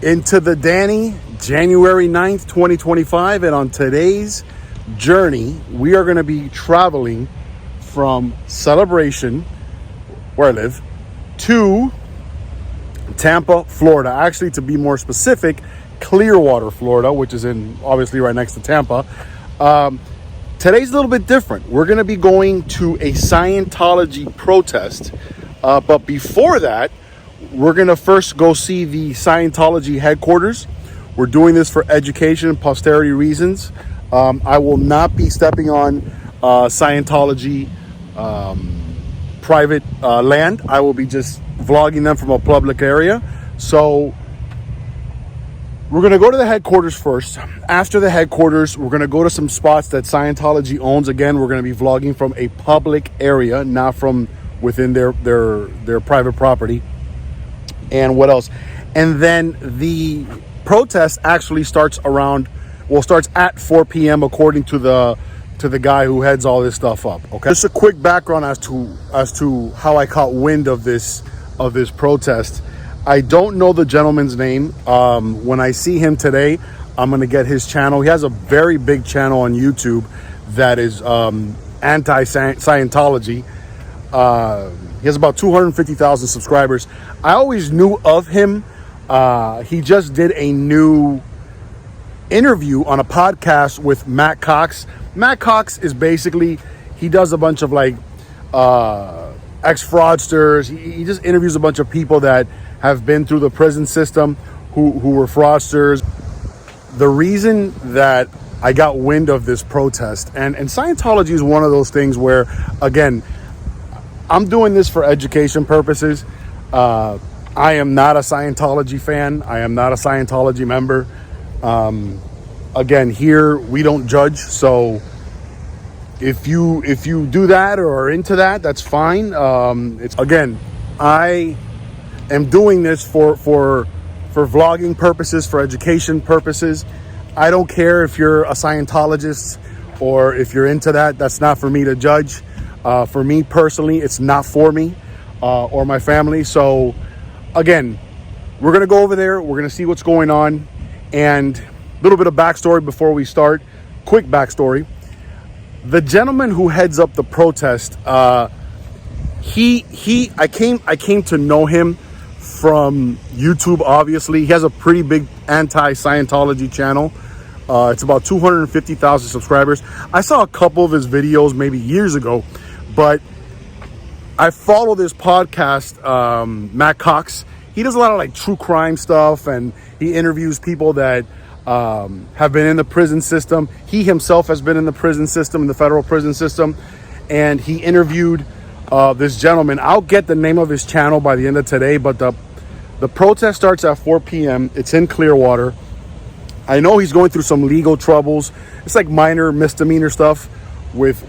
Into the Danny, January 9th, 2025. And on today's journey, we are going to be traveling from Celebration, where I live, to Tampa, Florida. Actually, to be more specific, Clearwater, Florida, which is obviously right next to Tampa. Today's a little bit different. We're going to be going to a Scientology protest. But before that, we're going to first go see the Scientology headquarters. We're doing this for education and posterity reasons. I will not be stepping on Scientology private land. I will be just vlogging them from a public area. So we're going to go to the headquarters first. After the headquarters, we're going to go to some spots that Scientology owns. Again, we're going to be vlogging from a public area, not from within their private property. And what else? And then the protest actually starts at 4 p.m. according to the guy who heads all this stuff up. Okay. Just a quick background as to how I caught wind of this protest. I don't know the gentleman's name. When I see him today, I'm going to get his channel. He has a very big channel on YouTube that is anti-Scientology. He has about 250,000 subscribers. I always knew of him. He just did a new interview on a podcast with Matt Cox. Matt Cox is basically, he does a bunch of like ex-fraudsters. He just interviews a bunch of people that have been through the prison system who were fraudsters. The reason that I got wind of this protest, and Scientology is one of those things where, again, I'm doing this for education purposes. I am not a Scientology fan. I am not a Scientology member. Again, here we don't judge. So if you do that or are into that, that's fine. Again, I am doing this for vlogging purposes, for education purposes. I don't care if you're a Scientologist or if you're into that. That's not for me to judge. For me personally, it's not for me or my family. So again, we're going to go over there. We're going to see what's going on. And a little bit of backstory before we start. Quick backstory. The gentleman who heads up the protest, I came to know him from YouTube, obviously. He has a pretty big anti-Scientology channel. It's about 250,000 subscribers. I saw a couple of his videos maybe years ago, but I follow this podcast, Matt Cox. He does a lot of like true crime stuff, and he interviews people that have been in the prison system. He himself has been in the prison system, in the federal prison system, and he interviewed this gentleman. I'll get the name of his channel by the end of today, but the protest starts at 4 p.m. It's in Clearwater. I know he's going through some legal troubles. It's like minor misdemeanor stuff with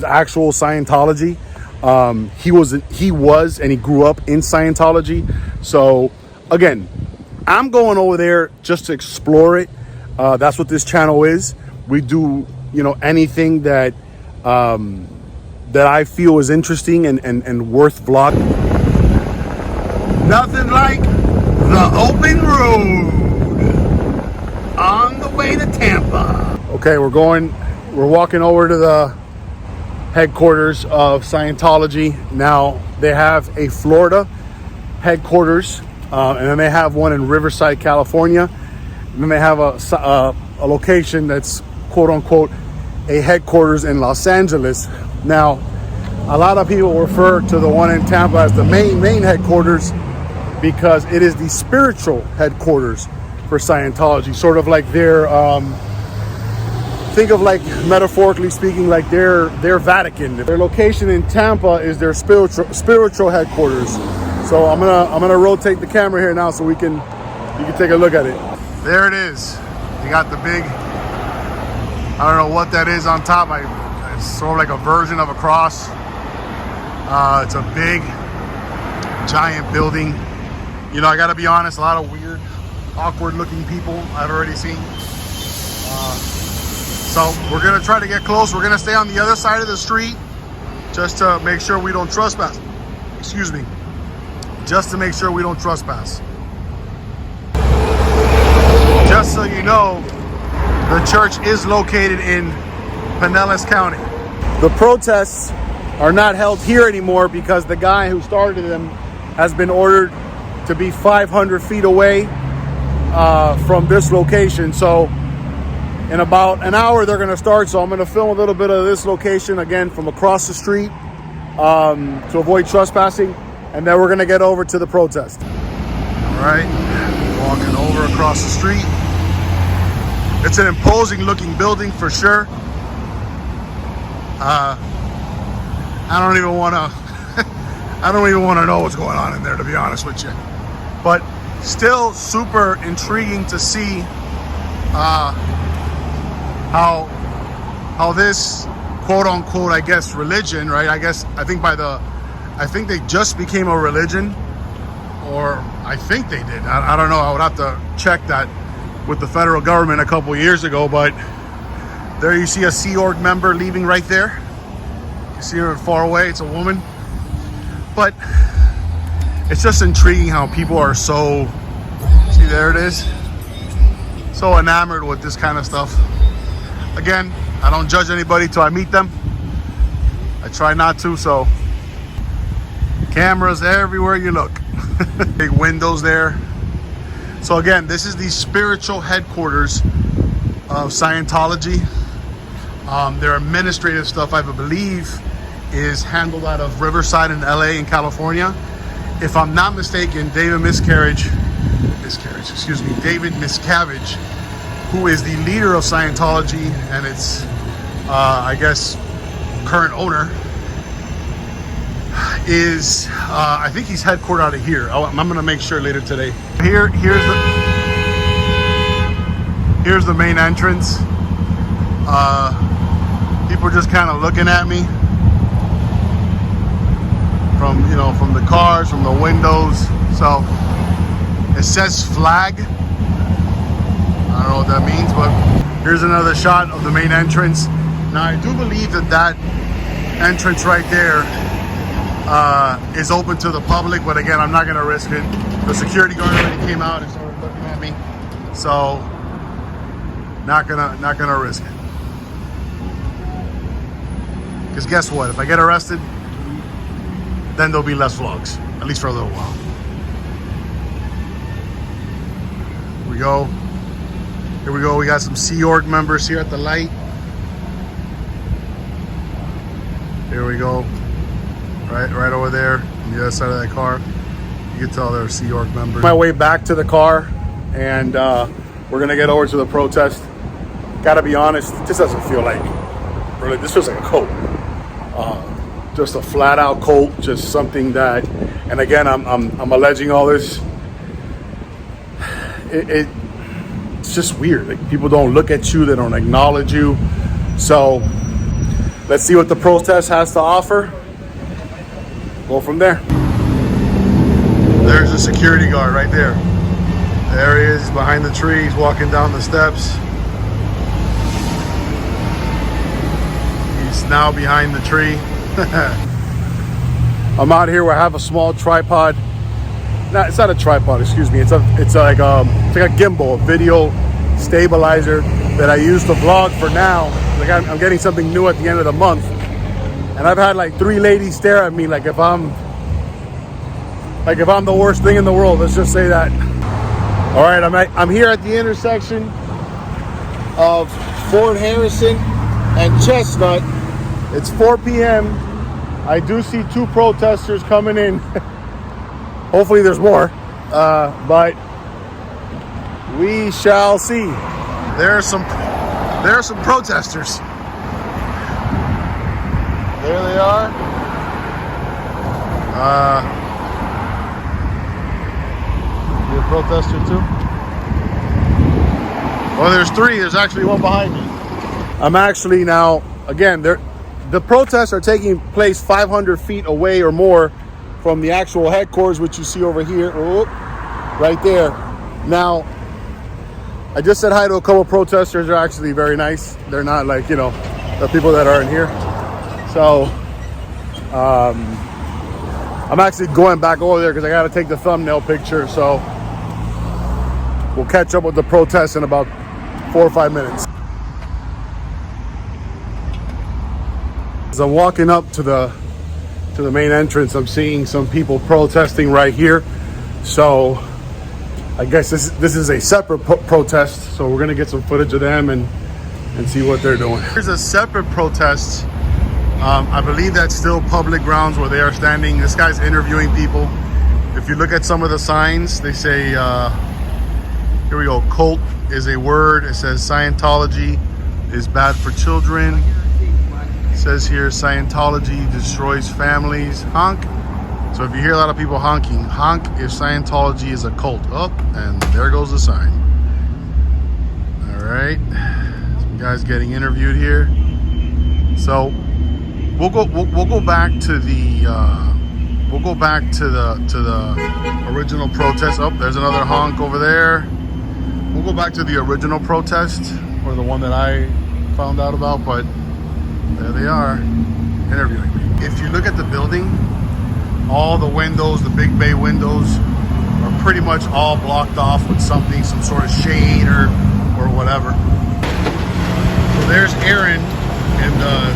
actual Scientology. He was and he grew up in Scientology. So again, I'm going over there just to explore it. That's what this channel is. We do, anything that I feel is interesting and worth vlogging. Nothing like the open road on the way to Tampa. Okay, we're walking over to the headquarters of Scientology. Now, they have a Florida headquarters, and then they have one in Riverside, California. And then they have a location that's quote unquote a headquarters in Los Angeles. Now, a lot of people refer to the one in Tampa as the main headquarters because it is the spiritual headquarters for Scientology, sort of like their think of, like, metaphorically speaking, like their Vatican. Their location in Tampa is their spiritual headquarters. So I'm gonna rotate the camera here now so you can take a look at it. There it is. You got the big, I don't know what that is on top. It's sort of like a version of a cross. It's a big, giant building. I gotta be honest, a lot of weird, awkward looking people I've already seen. So we're gonna try to get close. We're gonna stay on the other side of the street just to make sure we don't trespass. Excuse me. Just to make sure we don't trespass. know, the church is located in Pinellas County. The protests are not held here anymore because the guy who started them has been ordered to be 500 feet away from this location. So in about an hour they're going to start. So I'm going to film a little bit of this location again from across the street to avoid trespassing, and then we're going to get over to the protest. All right, walking over across the street. It's an imposing looking building for sure. I don't even want to know what's going on in there, to be honest with you. But still super intriguing to see how this quote unquote, I guess, religion, right? I think they just became a religion, or I think they did. I don't know. I would have to check that with the federal government a couple years ago. But there you see a Sea Org member leaving right there. You see her far away. It's a woman. But it's just intriguing how people are so, see, there it is, so enamored with this kind of stuff. Again, I don't judge anybody till I meet them. I try not to, so cameras everywhere you look. Big windows there. So again, this is the spiritual headquarters of Scientology. Their administrative stuff, I believe, is handled out of Riverside in LA in California. If I'm not mistaken, David Miscavige, who is the leader of Scientology and its, I guess, current owner, is, I think he's headquartered out of here. I'm gonna make sure later today. Here's the main entrance. People are just kind of looking at me from the cars, from the windows. So it says flag. I don't know what that means, but here's another shot of the main entrance. Now I do believe that entrance right there is open to the public, but again, I'm not gonna risk it. The security guard already came out and started looking at me, so not gonna risk it. Because guess what? If I get arrested, then there'll be less vlogs, at least for a little while. Here we go. Here we go. We got some Sea Org members here at the light. Here we go. Right over there on the other side of that car. You can tell they're Sea Org members. My way back to the car, and we're gonna get over to the protest. Gotta be honest, this doesn't feel like, really, this feels like a cult. Just a flat out cult, just something that, and again, I'm alleging all this. It's just weird. Like, people don't look at you, they don't acknowledge you. So let's see what the protest has to offer. Go from there. There's a security guard right there. There he is behind the trees, walking down the steps. He's now behind the tree. I'm out here where I have a small tripod. No, it's not a tripod, excuse me. It's like a gimbal, a video stabilizer that I use to vlog for now. Like I'm getting something new at the end of the month. And I've had like 3 ladies stare at me like if I'm the worst thing in the world. Let's just say that. All right, I'm here at the intersection of Fort Harrison and Chestnut. It's 4 p.m. I do see 2 protesters coming in. Hopefully there's more, but we shall see. There are some protesters. There they are. You a protester too? Well, there's 3. There's actually one behind me. I'm actually now, again, the protests are taking place 500 feet away or more from the actual headquarters, which you see over here, right there. Now, I just said hi to a couple of protesters. They're actually very nice. They're not like, the people that are in here. So, I'm actually going back over there because I got to take the thumbnail picture. So, we'll catch up with the protests in about 4 or 5 minutes. As I'm walking up to the main entrance, I'm seeing some people protesting right here. So I guess this is a separate protest. So we're gonna get some footage of them and see what they're doing. Here's a separate protest. I believe that's still public grounds where they are standing. This guy's interviewing people. If you look at some of the signs, they say, here we go, cult is a word. It says Scientology is bad for children. It says here Scientology destroys families. Honk. So if you hear a lot of people honking, honk if Scientology is a cult. Oh, and there goes the sign. All right, some guys getting interviewed here. So we'll go back to the original protest. Oh, there's another honk over there. We'll go back to the original protest, or the one that I found out about, but there they are, interviewing me. If you look at the building, all the windows, the big bay windows, are pretty much all blocked off with something, some sort of shade or whatever. So there's Aaron in the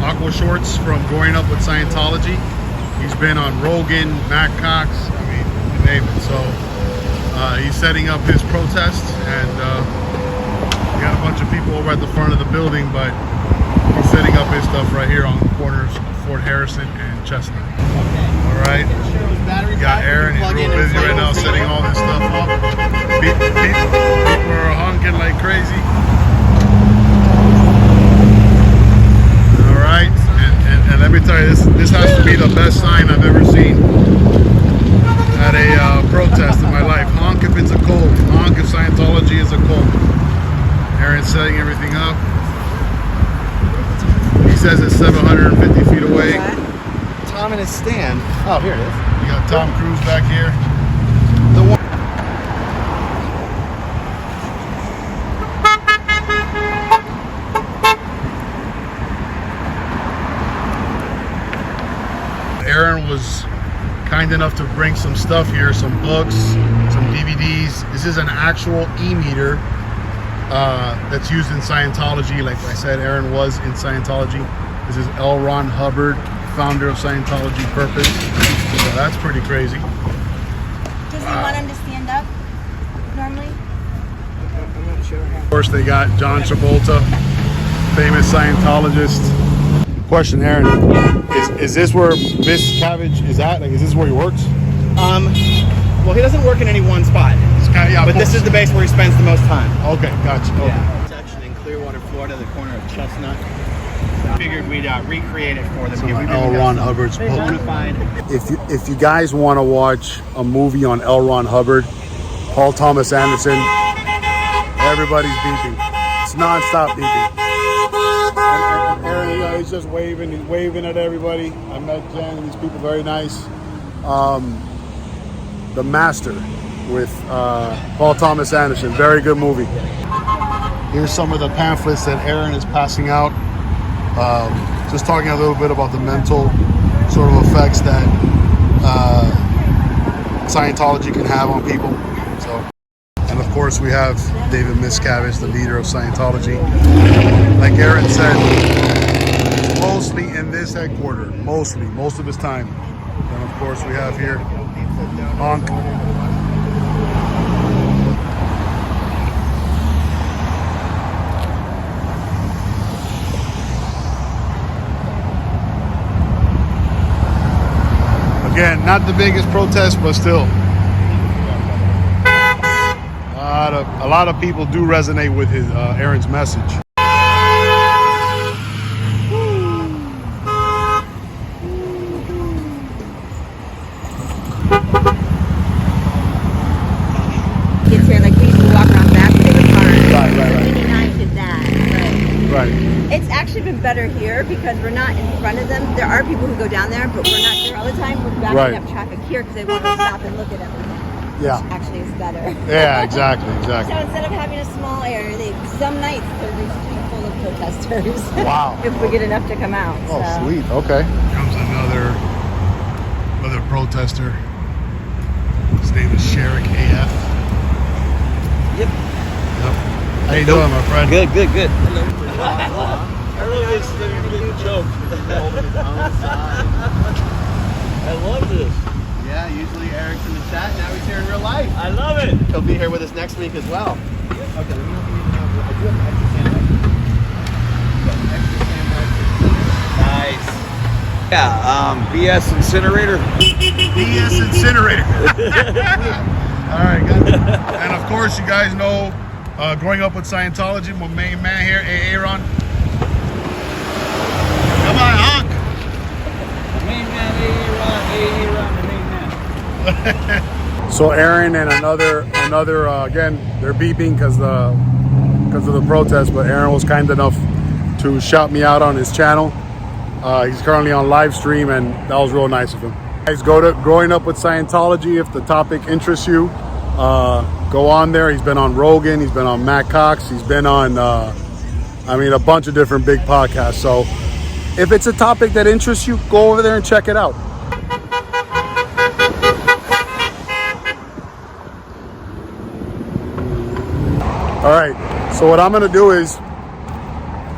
aqua shorts from growing up with Scientology. He's been on Rogan, Matt Cox, I mean, you name it. So he's setting up his protest, and we got a bunch of people over at the front of the building, but he's setting up his stuff right here on the corners of Fort Harrison and Chestnut. All right, we got Aaron, he's real busy right now setting all this stuff up. People are honking like crazy. All right, and let me tell you, this has to be the best sign I've ever seen at a protest in my life. Honk if it's a cult. Honk if Scientology is a cult. Aaron's setting everything up. He says it's 750 feet away. Tom in his stand. Oh, here it is. You got Tom Cruise back here. The one. Aaron was kind enough to bring some stuff here, some books, some DVDs. This is an actual e-meter that's used in Scientology. Like I said, Aaron was in Scientology. This is L. Ron Hubbard, founder of Scientology Purpose. So that's pretty crazy. Does he want him to stand up normally? I'm not sure. Of course, they got John Travolta, famous Scientologist. Question, Aaron, is this where Miss Cabbage is at? Like, is this where he works? Well, he doesn't work in any one spot. Yeah, but this is the base where he spends the most time. Okay, gotcha. Okay. Yeah. Section in Clearwater, Florida, the corner of Chestnut. Figured we'd recreate it for them. So L. Ron Hubbard's book. If you guys want to watch a movie on L. Ron Hubbard, Paul Thomas Anderson, everybody's beeping. It's non-stop beeping. And Aaron, he's just waving. He's waving at everybody. I met Jen and these people, very nice. The Master with Paul Thomas Anderson, very good movie. Here's some of the pamphlets that Aaron is passing out. Just talking a little bit about the mental sort of effects that Scientology can have on people. So, and of course we have David Miscavige, the leader of Scientology. Like Aaron said, mostly in this headquarters, most of his time. And of course we have here Honk. Again, not the biggest protest, but still. A lot of people do resonate with his Aaron's message. Kids here, like we used to walk around back to the car. Right. And I did that, but Right. it's actually been better here because we're not in front of them. There are people who go down there, but we're not there all the time. We're backing Right. up traffic here because they want to stop and look at them. Yeah. Which actually is better. Yeah, exactly. So instead of having a small area, some nights there's a street full of protesters. Wow. If we get enough to come out. Oh, so. sweet. Okay. Comes another protester. His name is Sherrick AF. Yep. Yep. I How you doing, my friend? Good. I love this little joke. I love this. Yeah, usually Eric's in the chat. Now he's here in real life. I love it. He'll be here with us next week as well. Okay, let me know if you need help. I do have an extra sandwich. Nice. Yeah, BS incinerator. BS incinerator. All right, guys. And of course, you guys know, growing up with Scientology, my main man here, Aaron. Come on, honk. The main man, the main man. So Aaron and another again, they're beeping because of the protest, but Aaron was kind enough to shout me out on his channel. He's currently on live stream, and that was real nice of him. Guys, go to Growing Up with Scientology if the topic interests you. Go on there. He's been on Rogan, he's been on Matt Cox, he's been on a bunch of different big podcasts. So if it's a topic that interests you, go over there and check it out. All right, so what I'm gonna do is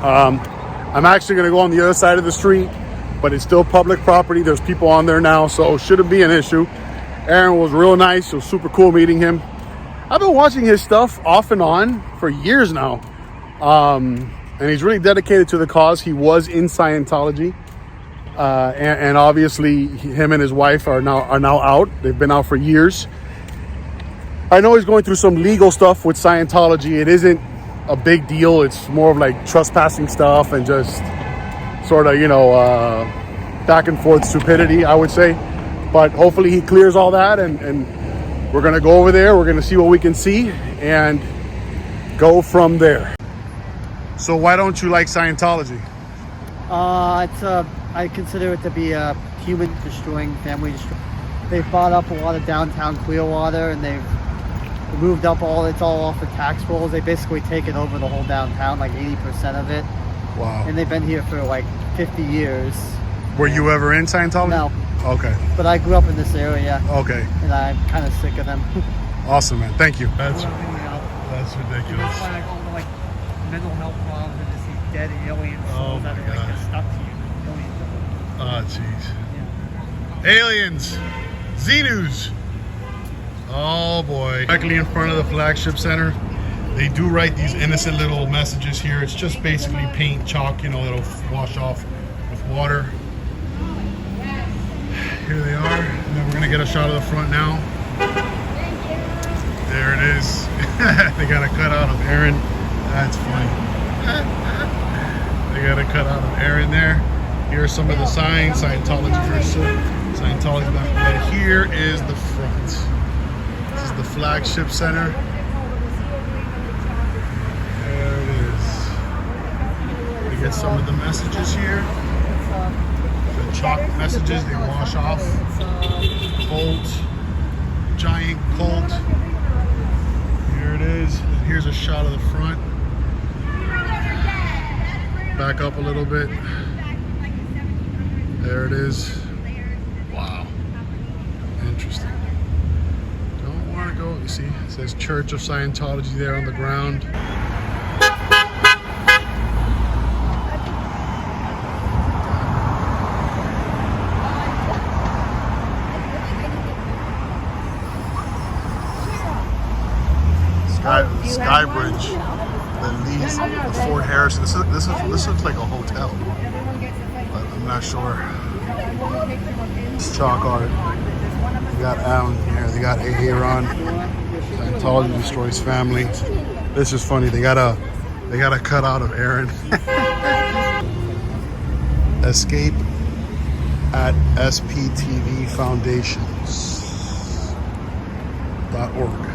I'm actually gonna go on the other side of the street, but it's still public property. There's people on there now, so it shouldn't be an issue. Aaron was real nice. It was super cool meeting him. I've been watching his stuff off and on for years now. And he's really dedicated to the cause. He was in Scientology. And obviously him and his wife are now out. They've been out for years. I know he's going through some legal stuff with Scientology. It isn't a big deal. It's more of like trespassing stuff and just sort of, back and forth stupidity, I would say. But hopefully he clears all that, and we're gonna go over there. We're gonna see what we can see and go from there. So why don't you like Scientology? I consider it to be a human destroying, family destroying. They've bought up a lot of downtown Clearwater, and they've moved up it's all off the tax rolls. They basically taken over the whole downtown, like 80% of it. Wow. And they've been here for like 50 years. Were you ever in Scientology? No. Okay. But I grew up in this area. Okay. And I'm kind of sick of them. Awesome, man. Thank you. That's You ridiculous. find all the mental health problems and just these dead alien Oh souls that my are God. just stuck to you. Millions of them. Oh, jeez. Yeah. Aliens. Z-News. Oh, boy. Directly in front of the flagship center. They do write these innocent little messages here. It's just basically paint, chalk, that'll wash off with water. Here they are. And then we're gonna get a shot of the front now. There it is. They got a cutout of Aaron. That's funny. They got a cutout of Aaron there. Here are some of the signs. Scientology first. Scientology back there. Here is the front. This is the flagship center. There it is. We get some of the messages here. The chalk messages, they wash off. Bolt, giant cult. Here it is. Here's a shot of the front. Back up a little bit. There it is. Wow. Interesting. Don't want to go. You see, it says Church of Scientology there on the ground. Sky Bridge that leads to Fort Harrison. This looks like a hotel, but I'm not sure. It's chalk art. They got Alan here. They got Aaron. Scientology destroys family. This is funny. They got a cutout of Aaron. Escape at sptvfoundations.org.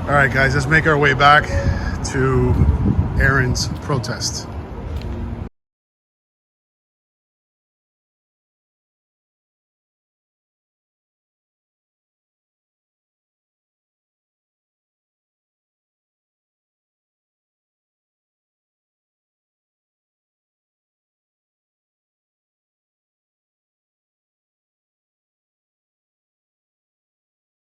All right, guys, let's make our way back to Aaron's protest.